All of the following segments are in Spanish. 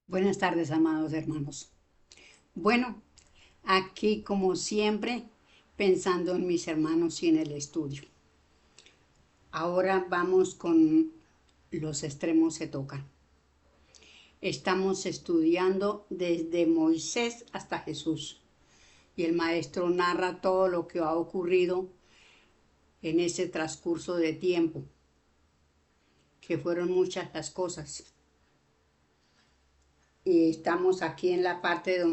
Buenas tardes, amados hermanos. Bueno, aquí como siempre, pensando en mis hermanos y en el estudio. Ahora vamos con los extremos se tocan. Estamos estudiando desde Moisés hasta Jesús y el maestro narra todo lo que ha ocurrido en ese transcurso de tiempo, que fueron muchas las cosas. Y estamos aquí en la parte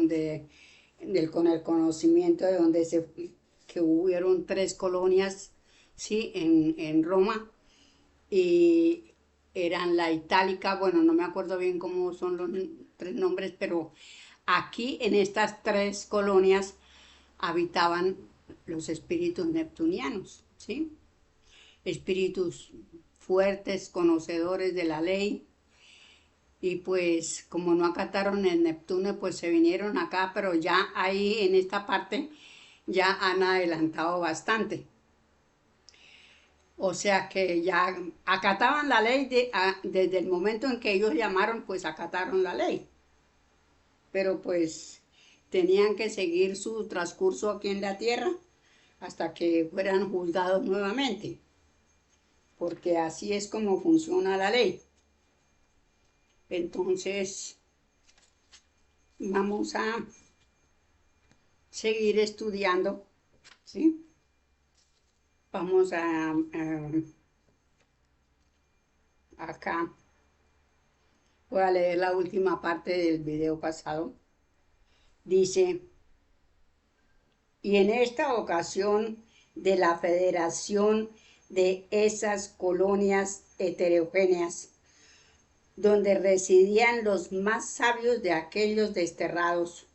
con el conocimiento de que hubieron tres colonias, sí, en Roma, y eran la itálica, bueno, no me acuerdo bien cómo son los tres nombres, pero aquí en estas tres colonias habitaban los espíritus neptunianos, ¿sí? Espíritus fuertes, conocedores de la ley, y pues como no acataron el Neptuno, pues se vinieron acá, pero ya ahí en esta parte ya han adelantado bastante. O sea que ya acataban la ley desde el momento en que ellos llamaron, pues acataron la ley. Pero pues tenían que seguir su transcurso aquí en la tierra hasta que fueran juzgados nuevamente, porque así es como funciona la ley. Entonces, vamos a seguir estudiando, ¿sí? Vamos acá. Voy a leer la última parte del video pasado. Dice, y en esta ocasión de la federación de esas colonias heterogéneas, donde residían los más sabios de aquellos desterrados,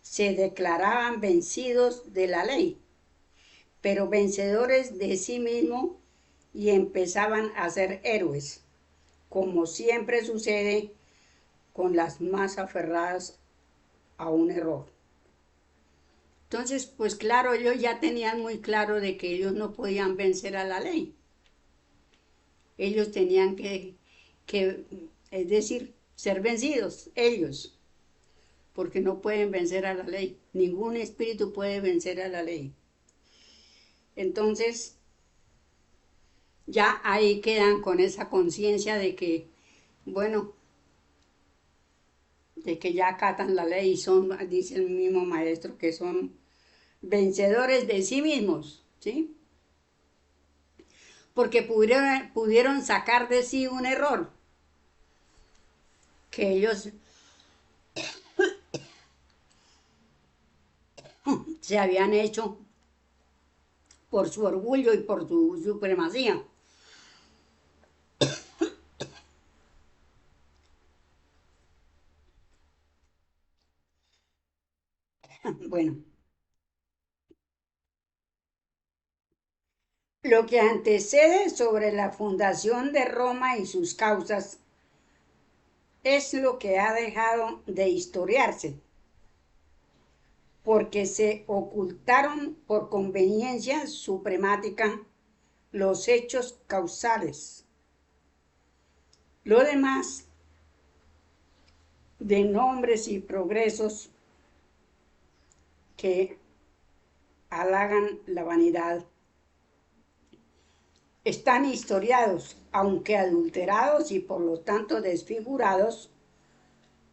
se declaraban vencidos de la ley, pero vencedores de sí mismos y empezaban a ser héroes, como siempre sucede con las más aferradas a un error. Entonces, pues claro, ellos ya tenían muy claro de que ellos no podían vencer a la ley. Ellos tenían que es decir, ser vencidos, ellos, porque no pueden vencer a la ley. Ningún espíritu puede vencer a la ley. Entonces, ya ahí quedan con esa conciencia de que, bueno, de que ya acatan la ley y son, dice el mismo maestro, que son vencedores de sí mismos, ¿sí? Porque pudieron sacar de sí un error que ellos se habían hecho por su orgullo y por su supremacía. Bueno, lo que antecede sobre la fundación de Roma y sus causas es lo que ha dejado de historiarse, porque se ocultaron por conveniencia supremática los hechos causales. Lo demás, de nombres y progresos que halagan la vanidad, están historiados, aunque adulterados y por lo tanto desfigurados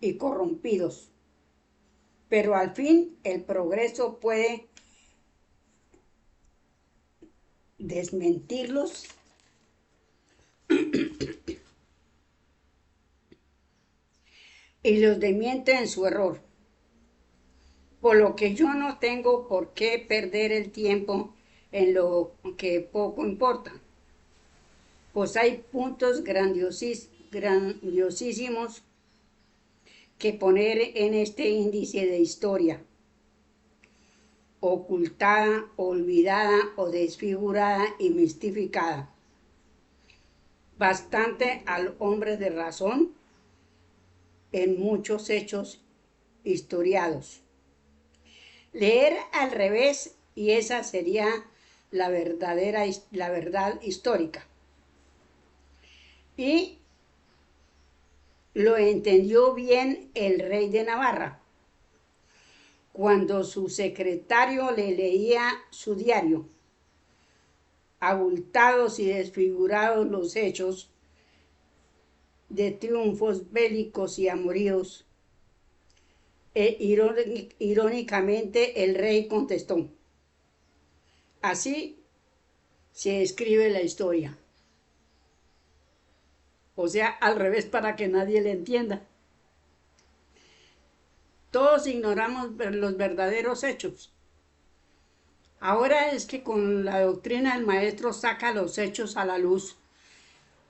y corrompidos. Pero al fin el progreso puede desmentirlos y los desmiente en su error. Por lo que yo no tengo por qué perder el tiempo en lo que poco importa, pues hay puntos grandiosísimos que poner en este índice de historia, ocultada, olvidada o desfigurada y mistificada. Bastante al hombre de razón en muchos hechos historiados. Leer al revés y esa sería la verdad histórica. Y lo entendió bien el rey de Navarra, cuando su secretario le leía su diario, abultados y desfigurados los hechos de triunfos bélicos y amoríos. Irónicamente el rey contestó: así se escribe la historia. O sea, al revés, para que nadie le entienda. Todos ignoramos los verdaderos hechos. Ahora es que con la doctrina el maestro saca los hechos a la luz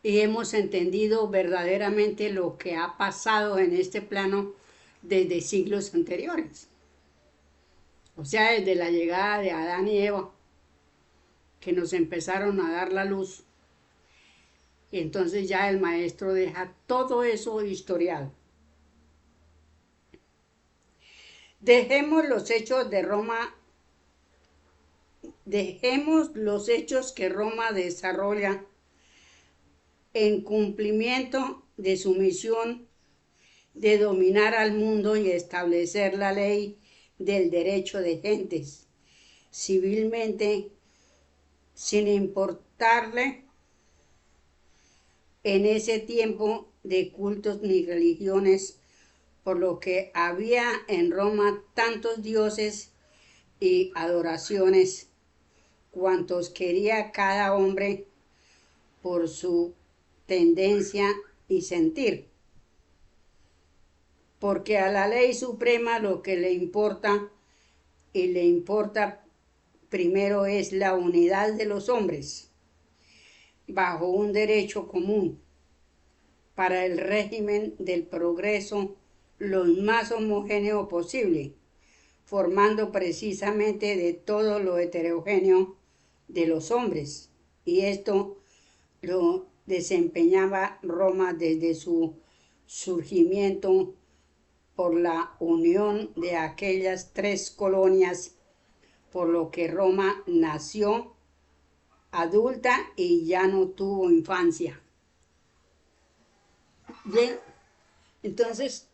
y hemos entendido verdaderamente lo que ha pasado en este plano desde siglos anteriores. O sea, desde la llegada de Adán y Eva, que nos empezaron a dar la luz. Y entonces ya el maestro deja todo eso historial. Dejemos los hechos de Roma, dejemos los hechos que Roma desarrolla en cumplimiento de su misión de dominar al mundo y establecer la ley del derecho de gentes, civilmente, sin importarle en ese tiempo de cultos ni religiones, por lo que había en Roma tantos dioses y adoraciones, cuantos quería cada hombre por su tendencia y sentir. Porque a la ley suprema lo que le importa, y le importa primero, es la unidad de los hombres, bajo un derecho común, para el régimen del progreso lo más homogéneo posible, formando precisamente de todo lo heterogéneo de los hombres. Y esto lo desempeñaba Roma desde su surgimiento por la unión de aquellas 3 colonias, por lo que Roma nació adulta y ya no tuvo infancia. Bien, entonces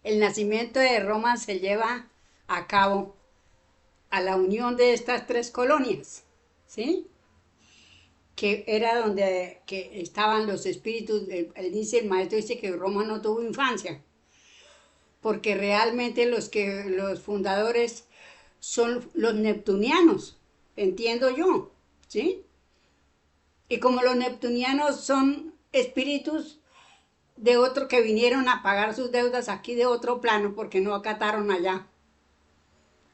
el nacimiento de Roma se lleva a cabo a la unión de estas 3 colonias, ¿sí? Que era donde que estaban los espíritus. El maestro dice que Roma no tuvo infancia, porque realmente los fundadores son los neptunianos, entiendo yo, ¿sí? Y como los neptunianos son espíritus de otro que vinieron a pagar sus deudas aquí de otro plano, porque no acataron allá,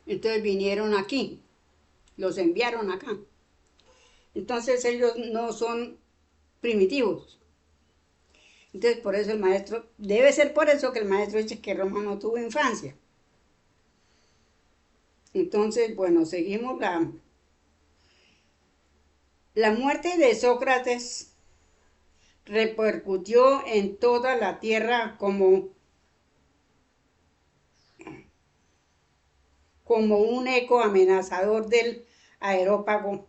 entonces vinieron aquí, los enviaron acá. Entonces ellos no son primitivos. Entonces por eso el maestro, debe ser por eso que el maestro dice que Roma no tuvo infancia. Entonces, bueno, seguimos la muerte de Sócrates repercutió en toda la tierra como un eco amenazador del aerópago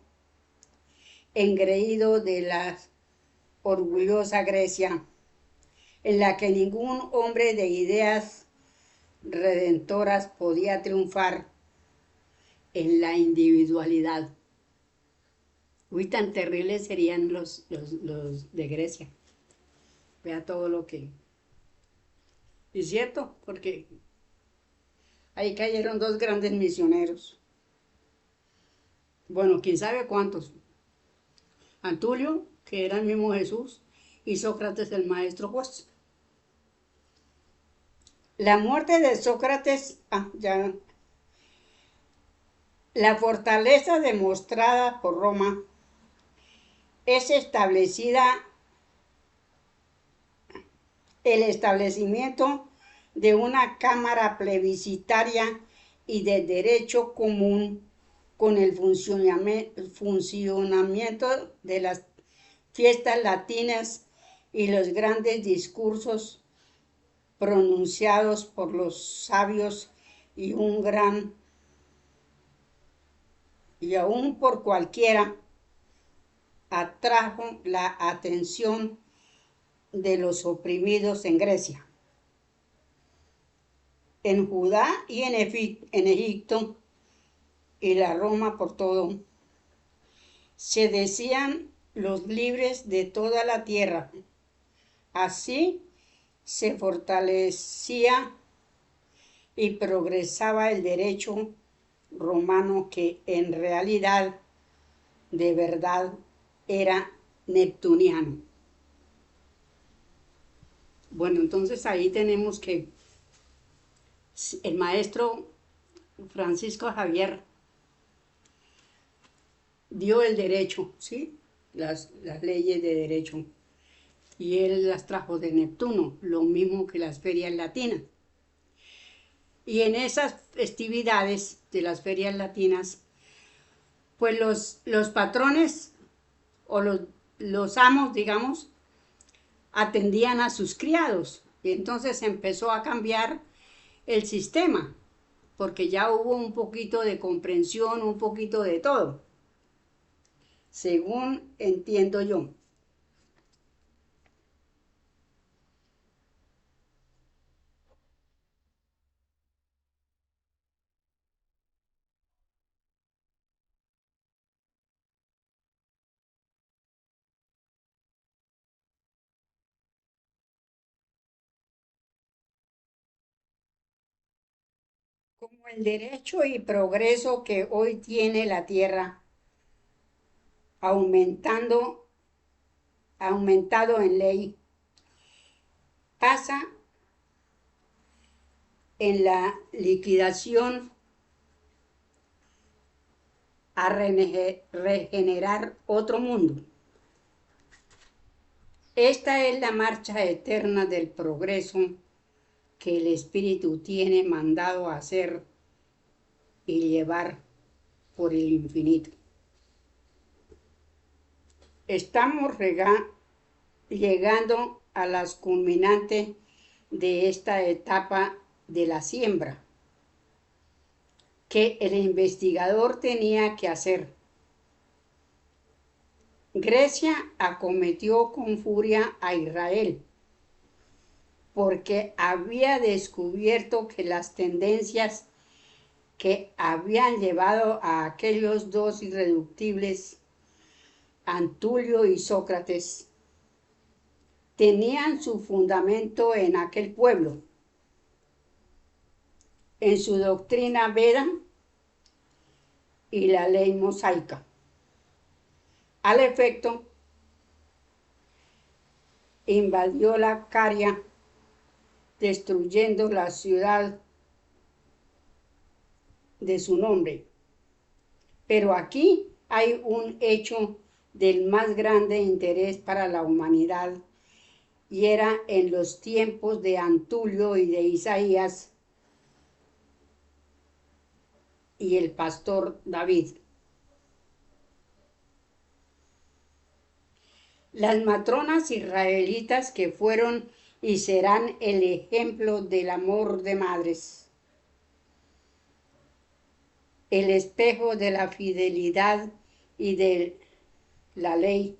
engreído de la orgullosa Grecia, en la que ningún hombre de ideas redentoras podía triunfar en la individualidad. Uy, tan terribles serían los de Grecia. Vea todo lo que... Es cierto, porque ahí cayeron 2 grandes misioneros. Bueno, quién sabe cuántos. Antulio, que era el mismo Jesús, y Sócrates, el maestro juez. La muerte de Sócrates, la fortaleza demostrada por Roma es el establecimiento de una cámara plebiscitaria y de derecho común, con el funcionamiento de las fiestas latinas y los grandes discursos pronunciados por los sabios, y aún por cualquiera atrajo la atención de los oprimidos en Grecia, en Judá y en Egipto y la Roma por todo. Se decían los libres de toda la tierra. Así se fortalecía y progresaba el derecho romano, que en realidad, de verdad, era neptuniano. Bueno, entonces ahí tenemos que el maestro Francisco Javier dio el derecho, ¿sí? Las leyes de derecho. Y él las trajo de Neptuno, lo mismo que las ferias latinas. Y en esas festividades de las ferias latinas, pues los patrones o los amos, digamos, atendían a sus criados. Y entonces empezó a cambiar el sistema, porque ya hubo un poquito de comprensión, un poquito de todo, según entiendo yo. Como el derecho y progreso que hoy tiene la tierra, aumentado en ley, pasa en la liquidación a regenerar otro mundo. Esta es la marcha eterna del progreso que el Espíritu tiene mandado hacer y llevar por el infinito. Estamos llegando a las culminantes de esta etapa de la siembra que el investigador tenía que hacer. Grecia acometió con furia a Israel porque había descubierto que las tendencias que habían llevado a aquellos dos irreductibles, Antulio y Sócrates, tenían su fundamento en aquel pueblo, en su doctrina Veda y la ley mosaica. Al efecto, invadió la Caria, destruyendo la ciudad de su nombre. Pero aquí hay un hecho del más grande interés para la humanidad, y era en los tiempos de Antulio y de Isaías y el pastor David. Las matronas israelitas que fueron y serán el ejemplo del amor de madres, el espejo de la fidelidad y de la ley,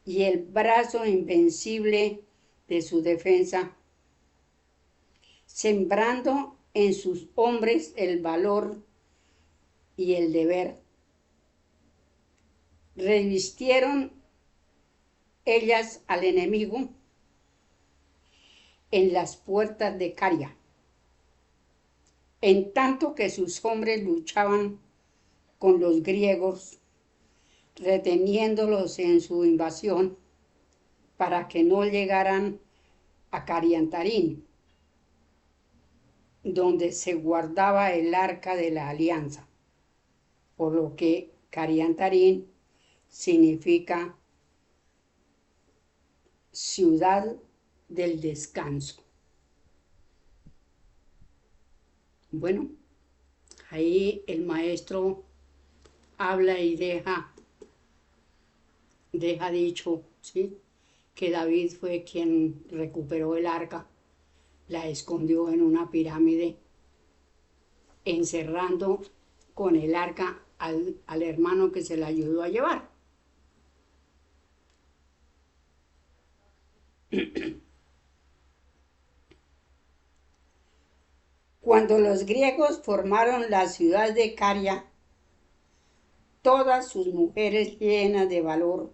y el brazo invencible de su defensa, sembrando en sus hombres el valor y el deber. Revistieron ellas al enemigo en las puertas de Caria, en tanto que sus hombres luchaban con los griegos, reteniéndolos en su invasión para que no llegaran a Cariantarín, donde se guardaba el arca de la alianza, por lo que Cariantarín significa ciudad del descanso. Bueno, ahí el maestro habla y deja dicho, ¿sí?, que David fue quien recuperó el arca, la escondió en una pirámide, encerrando con el arca al hermano que se la ayudó a llevar. Cuando los griegos formaron la ciudad de Caria, todas sus mujeres llenas de valor,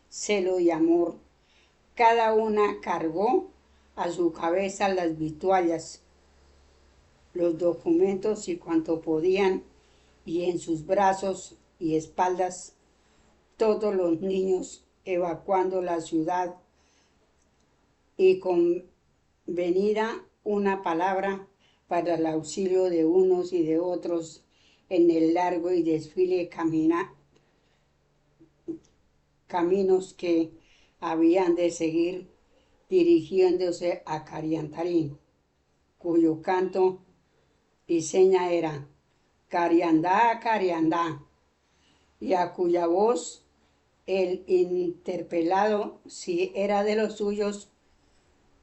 celo y amor, cada una cargó a su cabeza las vituallas, los documentos y cuanto podían, y en sus brazos y espaldas todos los niños, evacuando la ciudad, y convenida una palabra para el auxilio de unos y de otros en el largo y desfile caminos que habían de seguir dirigiéndose a Cariantarín, cuyo canto y seña era Cariandá, Cariandá, y a cuya voz el interpelado, si era de los suyos,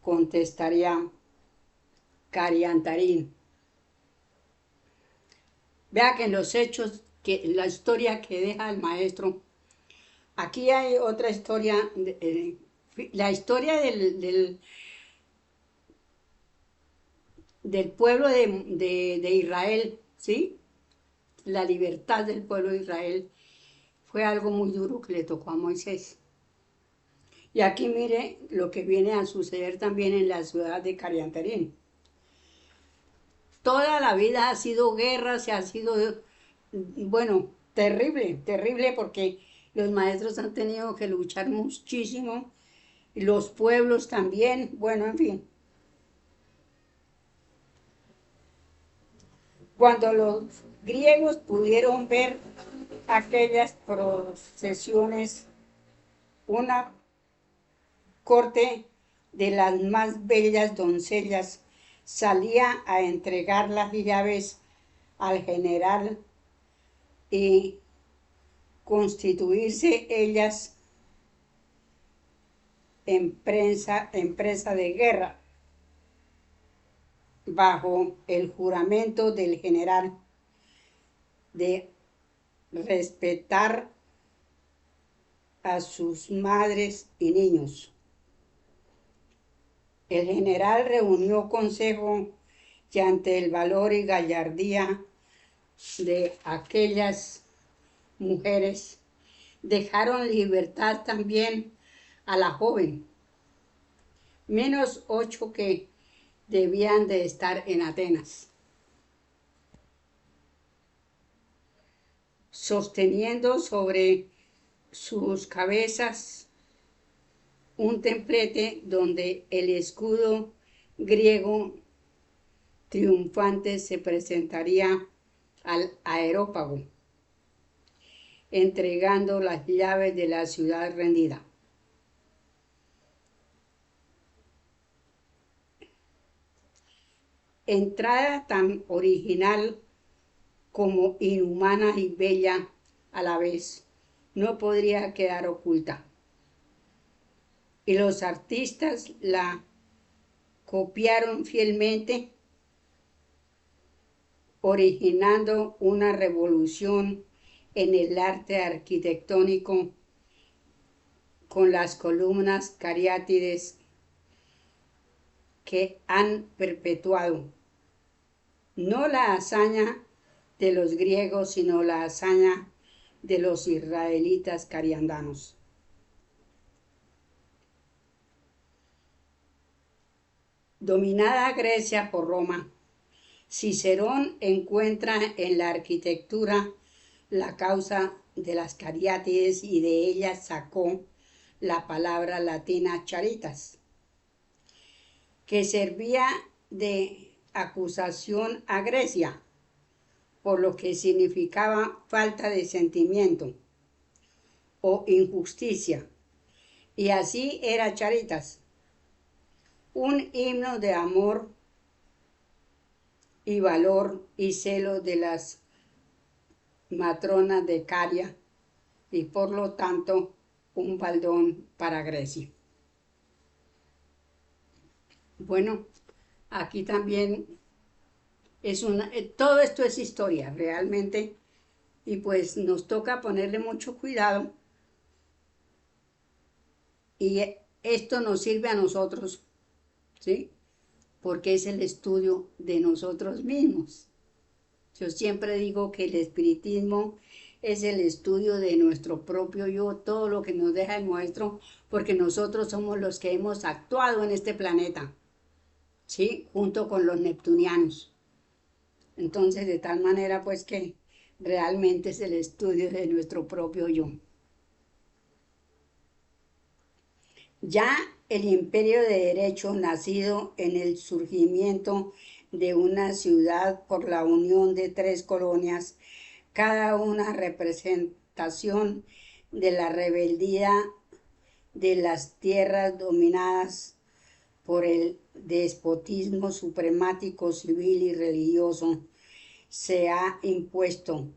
contestaría Cariantarín. Vea que en los hechos, que la historia que deja el maestro, aquí hay otra historia, la historia del pueblo de Israel, ¿sí? La libertad del pueblo de Israel fue algo muy duro que le tocó a Moisés. Y aquí mire lo que viene a suceder también en la ciudad de Cariantarín. Toda la vida ha sido guerra, se ha sido, bueno, terrible, terrible porque los maestros han tenido que luchar muchísimo, y los pueblos también, bueno, en fin. Cuando los griegos pudieron ver aquellas procesiones, una corte de las más bellas doncellas salía a entregar las llaves al general y constituirse ellas empresa de guerra bajo el juramento del general de respetar a sus madres y niños. El general reunió consejo y ante el valor y gallardía de aquellas mujeres dejaron libertad también a la joven, menos 8 que debían de estar en Atenas, sosteniendo sobre sus cabezas un templete donde el escudo griego triunfante se presentaría al aerópago, entregando las llaves de la ciudad rendida. Entrada tan original como inhumana y bella a la vez, no podría quedar oculta. Y los artistas la copiaron fielmente, originando una revolución en el arte arquitectónico con las columnas cariátides que han perpetuado no la hazaña de los griegos, sino la hazaña de los israelitas cariandanos. Dominada Grecia por Roma, Cicerón encuentra en la arquitectura la causa de las cariátides y de ella sacó la palabra latina charitas, que servía de acusación a Grecia, por lo que significaba falta de sentimiento o injusticia, y así era charitas, un himno de amor y valor y celo de las matronas de Caria, y por lo tanto un baldón para Grecia. Bueno, aquí también todo esto es historia realmente, y pues nos toca ponerle mucho cuidado, y esto nos sirve a nosotros, ¿sí? porque es el estudio de nosotros mismos. Yo siempre digo que el espiritismo es el estudio de nuestro propio yo, todo lo que nos deja el maestro, porque nosotros somos los que hemos actuado en este planeta, ¿sí? Junto con los neptunianos. Entonces, de tal manera, pues que realmente es el estudio de nuestro propio yo. Ya el imperio de derecho, nacido en el surgimiento de una ciudad por la unión de tres colonias, cada una representación de la rebeldía de las tierras dominadas por el despotismo supremático civil y religioso, se ha impuesto.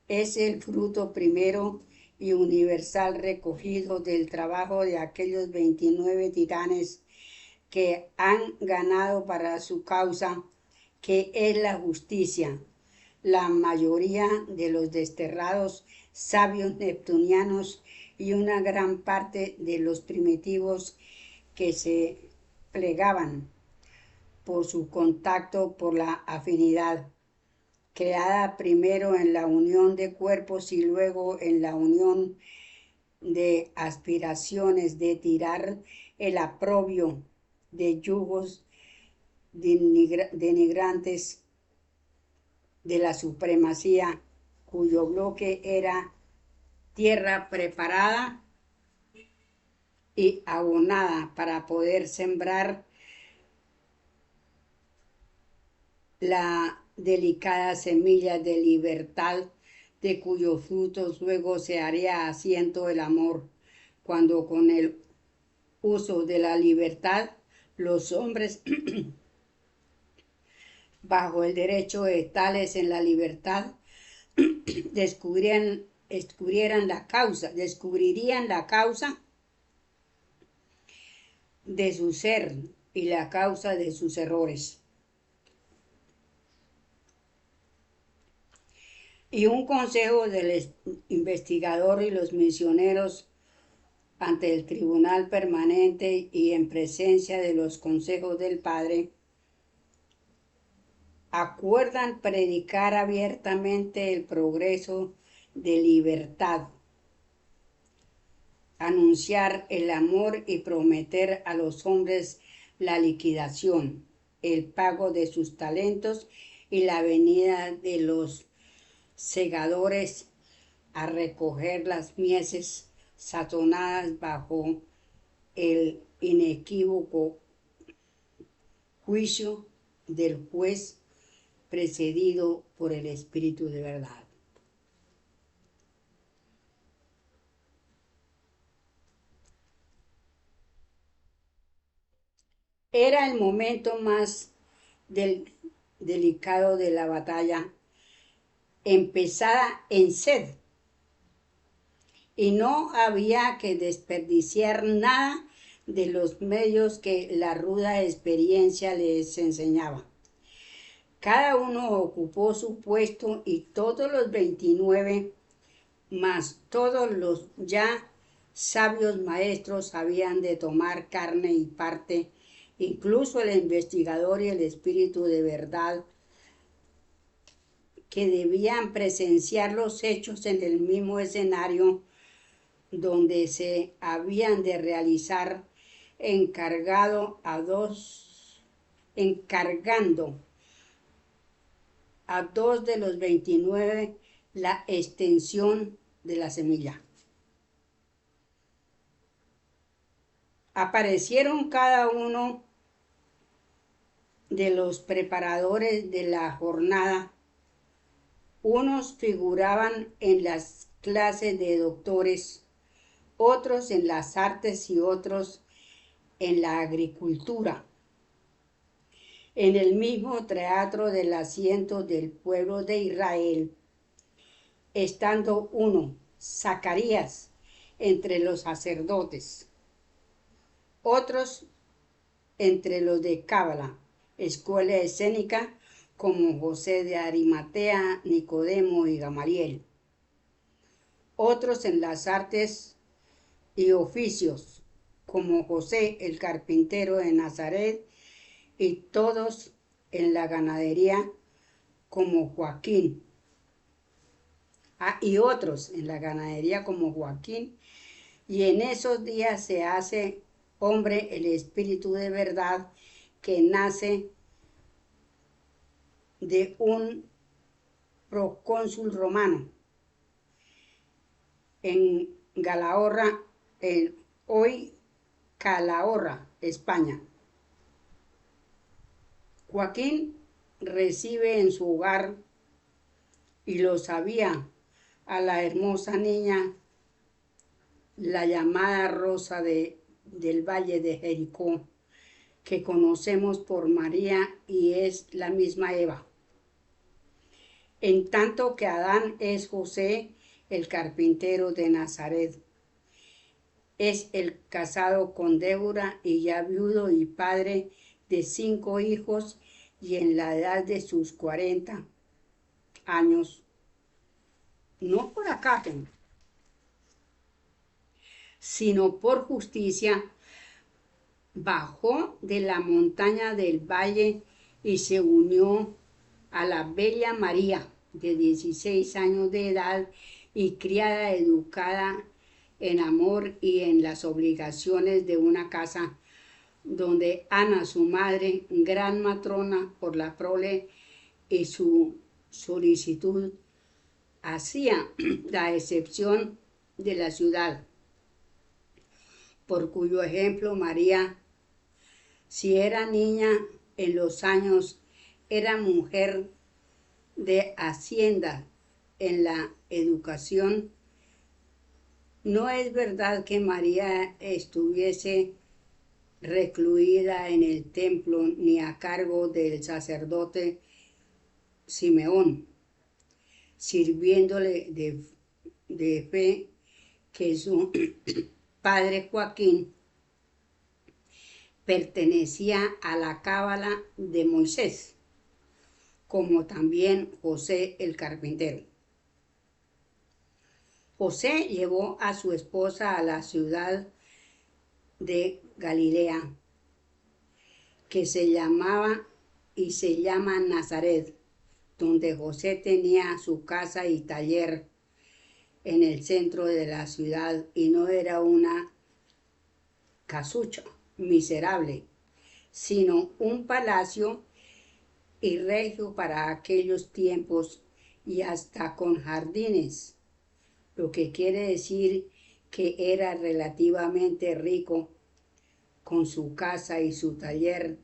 Es el fruto primero y universal recogido del trabajo de aquellos 29 titanes que han ganado para su causa, que es la justicia. La mayoría de los desterrados sabios neptunianos y una gran parte de los primitivos que se plegaban por su contacto, por la afinidad, creada primero en la unión de cuerpos y luego en la unión de aspiraciones, de tirar el aprobio de yugos denigrantes de la supremacía, cuyo bloque era tierra preparada y abonada para poder sembrar la delicada semilla de libertad, de cuyos frutos luego se haría asiento el amor, cuando con el uso de la libertad los hombres bajo el derecho de tales en la libertad descubrirían la causa de su ser y la causa de sus errores. Y un consejo del investigador y los misioneros ante el tribunal permanente y en presencia de los consejos del Padre, acuerdan predicar abiertamente el progreso de libertad, anunciar el amor y prometer a los hombres la liquidación, el pago de sus talentos y la venida de los segadores a recoger las mieses sazonadas bajo el inequívoco juicio del juez precedido por el Espíritu de verdad. Era el momento más delicado de la batalla, empezada en sed, y no había que desperdiciar nada de los medios que la ruda experiencia les enseñaba. Cada uno ocupó su puesto y todos los 29, más todos los ya sabios maestros, habían de tomar carne y parte, incluso el investigador y el espíritu de verdad, que debían presenciar los hechos en el mismo escenario donde se habían de realizar, encargando a dos de los 29 la extensión de la semilla. Aparecieron cada uno de los preparadores de la jornada. Unos figuraban en las clases de doctores, otros en las artes y otros en la agricultura. En el mismo teatro del asiento del pueblo de Israel, estando uno, Zacarías, entre los sacerdotes, otros entre los de Cábala, escuela escénica, como José de Arimatea, Nicodemo y Gamaliel, otros en las artes y oficios, como José el carpintero de Nazaret y todos en la ganadería como Joaquín. Y otros en la ganadería como Joaquín. Y en esos días se hace hombre el espíritu de verdad que nace de un procónsul romano en Calahorra, hoy Calahorra, España. Joaquín recibe en su hogar, y lo sabía, a la hermosa niña, la llamada Rosa del Valle de Jericó, que conocemos por María y es la misma Eva. En tanto que Adán es José, el carpintero de Nazaret. Es el casado con Débora y ya viudo y padre de 5 hijos, y en la edad de sus 40 años, no por acá, sino por justicia, bajó de la montaña del valle y se unió a la bella María, de 16 años de edad y criada, educada en amor y en las obligaciones de una casa, donde Ana, su madre, gran matrona por la prole y su solicitud, hacía la excepción de la ciudad, por cuyo ejemplo María, si era niña en los años, era mujer de hacienda en la educación. No es verdad que María estuviese recluida en el templo ni a cargo del sacerdote Simeón, sirviéndole de fe que su padre Joaquín pertenecía a la cábala de Moisés, como también José el carpintero. José llevó a su esposa a la ciudad de Galilea, que se llamaba y se llama Nazaret, donde José tenía su casa y taller en el centro de la ciudad, y no era una casucha miserable, sino un palacio y regio para aquellos tiempos, y hasta con jardines, lo que quiere decir que era relativamente rico, con su casa y su taller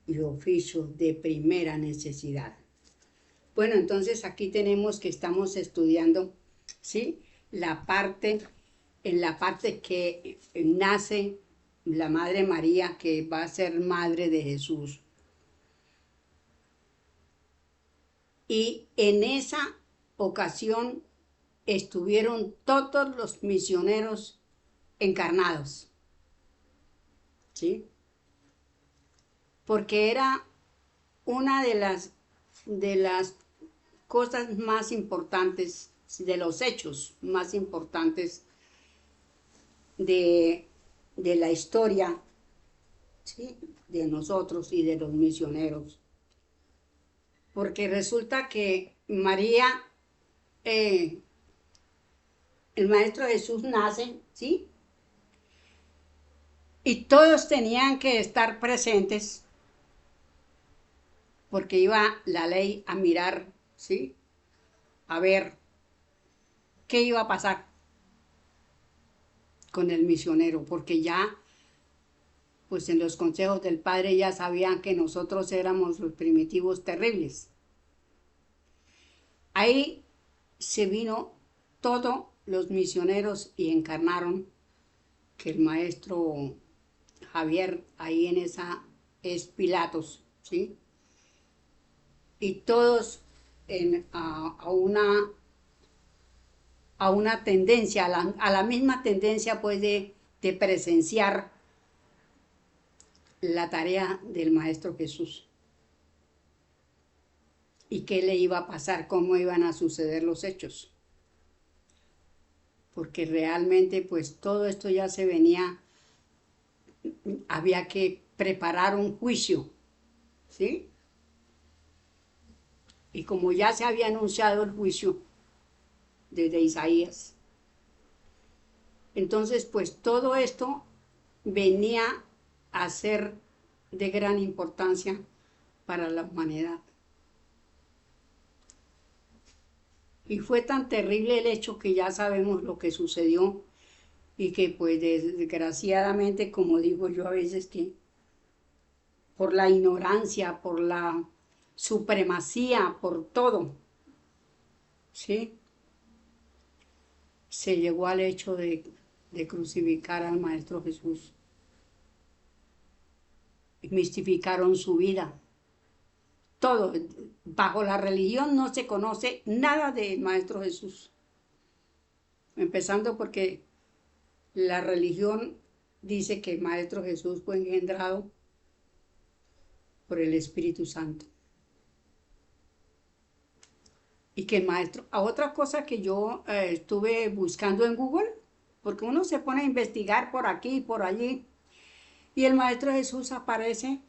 y oficios de primera necesidad. Bueno, entonces aquí tenemos que estamos estudiando, ¿sí?, en la parte que nace la Madre María, que va a ser madre de Jesús. Y en esa ocasión estuvieron todos los misioneros encarnados, ¿sí? Porque era una de las cosas más importantes, de los hechos más importantes de la historia, ¿sí?, de nosotros y de los misioneros. Porque resulta que María, el Maestro Jesús nace, ¿sí?, y todos tenían que estar presentes, porque iba la ley a mirar, ¿sí?, a ver qué iba a pasar con el misionero, porque ya, pues en los consejos del Padre ya sabían que nosotros éramos los primitivos terribles. Ahí se vino todos los misioneros y encarnaron, que el maestro Javier ahí en esa es Pilatos, ¿sí? Y todos a una tendencia, a la misma tendencia pues de presenciar la tarea del Maestro Jesús. ¿Y qué le iba a pasar? ¿Cómo iban a suceder los hechos? Porque realmente pues todo esto ya se venía, había que preparar un juicio, ¿sí? Y como ya se había anunciado el juicio desde Isaías, entonces pues todo esto venía a ser de gran importancia para la humanidad. Y fue tan terrible el hecho que ya sabemos lo que sucedió y que pues desgraciadamente, como digo yo a veces, que por la ignorancia, por la supremacía, por todo, ¿sí? Se llegó al hecho de crucificar al Maestro Jesús. Mistificaron su vida. Todo. Bajo la religión no se conoce nada del Maestro Jesús. Empezando porque la religión dice que el Maestro Jesús fue engendrado por el Espíritu Santo. Y que el Maestro, a otra cosa que yo estuve buscando en Google, porque uno se pone a investigar por aquí y por allí, y el Maestro Jesús aparece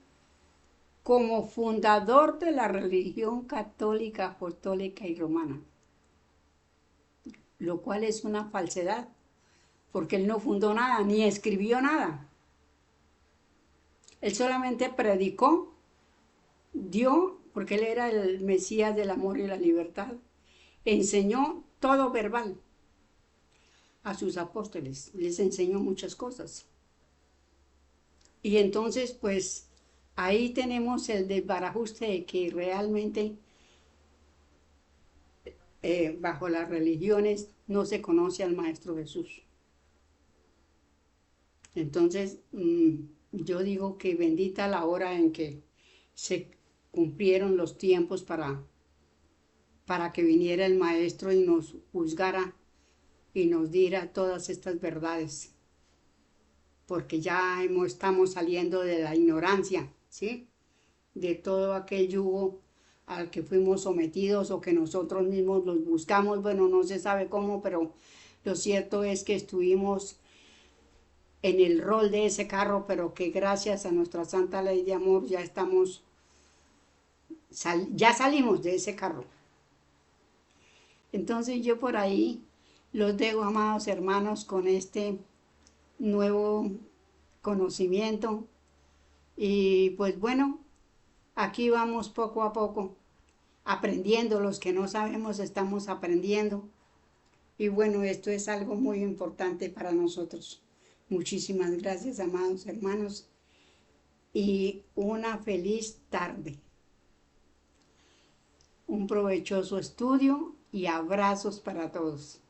como fundador de la religión católica, apostólica y romana, lo cual es una falsedad, porque él no fundó nada, ni escribió nada. Él solamente predicó, dio, porque él era el Mesías del amor y la libertad, enseñó todo verbal a sus apóstoles, les enseñó muchas cosas. Y entonces, pues, ahí tenemos el desbarajuste de que realmente bajo las religiones no se conoce al Maestro Jesús. Entonces, yo digo que bendita la hora en que se cumplieron los tiempos para que viniera el Maestro y nos juzgara y nos diera todas estas verdades, porque ya estamos saliendo de la ignorancia, ¿sí? De todo aquel yugo al que fuimos sometidos o que nosotros mismos los buscamos, bueno, no se sabe cómo, pero lo cierto es que estuvimos en el rol de ese carro, pero que gracias a nuestra santa ley de amor ya ya salimos de ese carro. Entonces yo por ahí los dejo, amados hermanos, con este nuevo conocimiento. Y pues bueno, aquí vamos poco a poco, aprendiendo. Los que no sabemos estamos aprendiendo. Y bueno, esto es algo muy importante para nosotros. Muchísimas gracias, amados hermanos, y una feliz tarde. Un provechoso estudio y abrazos para todos.